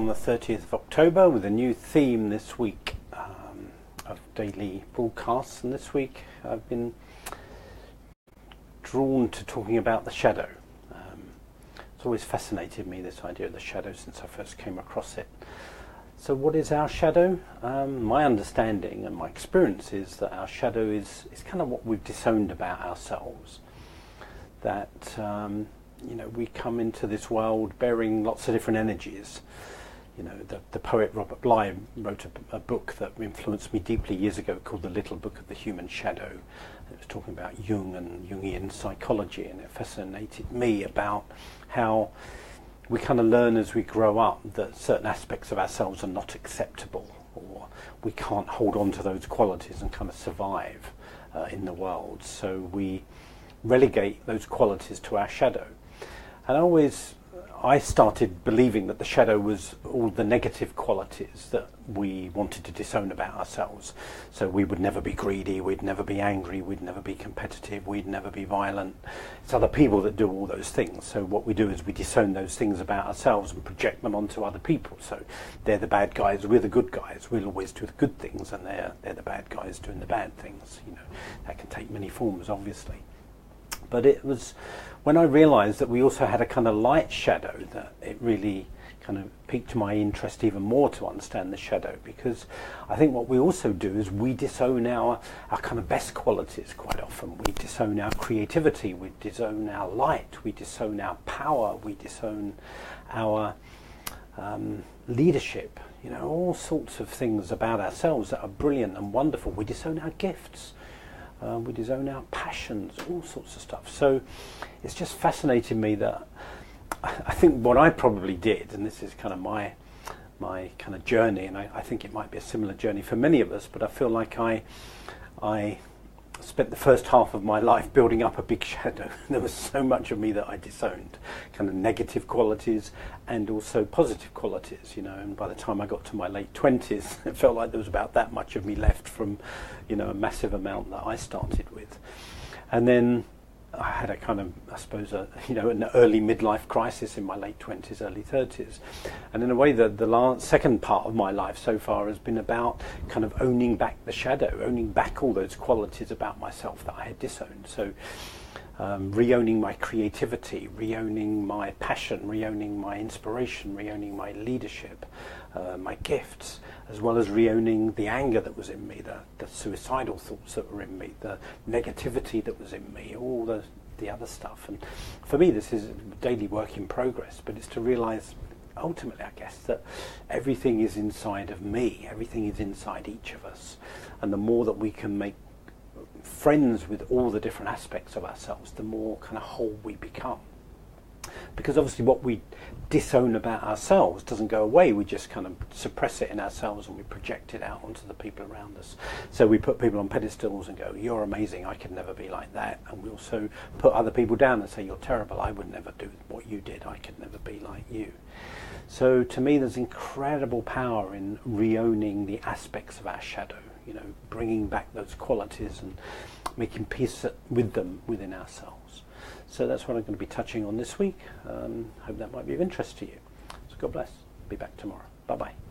on the 30th of October with a new theme this week of daily broadcasts, and this week I've been drawn to talking about the shadow. It's always fascinated me, this idea of the shadow, since I first came across it. So what is our shadow? My understanding and my experience is that our shadow is kind of what we've disowned about ourselves. That we come into this world bearing lots of different energies. The poet Robert Bly wrote a book that influenced me deeply years ago called The Little Book of the Human Shadow. It was talking about Jung and Jungian psychology, and it fascinated me about how we kind of learn as we grow up that certain aspects of ourselves are not acceptable, or we can't hold on to those qualities and kind of survive in the world. So we relegate those qualities to our shadow. And I started believing that the shadow was all the negative qualities that we wanted to disown about ourselves. So we would never be greedy, we'd never be angry, we'd never be competitive, we'd never be violent. It's other people that do all those things. So what we do is we disown those things about ourselves and project them onto other people. So they're the bad guys, we're the good guys. We'll always do the good things, and they're the bad guys doing the bad things. That can take many forms, obviously. But it was when I realised that we also had a kind of light shadow that it really kind of piqued my interest even more to understand the shadow, because I think what we also do is we disown our kind of best qualities quite often. We disown our creativity, we disown our light, we disown our power, we disown our leadership, all sorts of things about ourselves that are brilliant and wonderful. We disown our gifts. We disown our passions, all sorts of stuff. So it's just fascinated me that I think what I probably did, and this is kind of my kind of journey, and I think it might be a similar journey for many of us, but I feel like I spent the first half of my life building up a big shadow. There was so much of me that I disowned, kind of negative qualities and also positive qualities, and by the time I got to my late 20s, it felt like there was about that much of me left from, a massive amount that I started with. And then I had a kind of, I suppose, an early midlife crisis in my late 20s, early 30s. And in a way, the second part of my life so far has been about kind of owning back the shadow, owning back all those qualities about myself that I had disowned. So re-owning my creativity, re-owning my passion, re-owning my inspiration, re-owning my leadership, my gifts, as well as re-owning the anger that was in me, the suicidal thoughts that were in me, the negativity that was in me, all the other stuff. And for me, this is a daily work in progress, but it's to realise ultimately, I guess, that everything is inside of me, everything is inside each of us, and the more that we can make friends with all the different aspects of ourselves, the more kind of whole we become. Because obviously what we disown about ourselves doesn't go away, we just kind of suppress it in ourselves and we project it out onto the people around us. So we put people on pedestals and go, you're amazing, I could never be like that. And we also put other people down and say, you're terrible, I would never do what you did, I could never be like you. So to me there's incredible power in re-owning the aspects of our shadow, bringing back those qualities and making peace with them within ourselves. So that's what I'm going to be touching on this week. Hope that might be of interest to you. So God bless. Be back tomorrow. Bye-bye.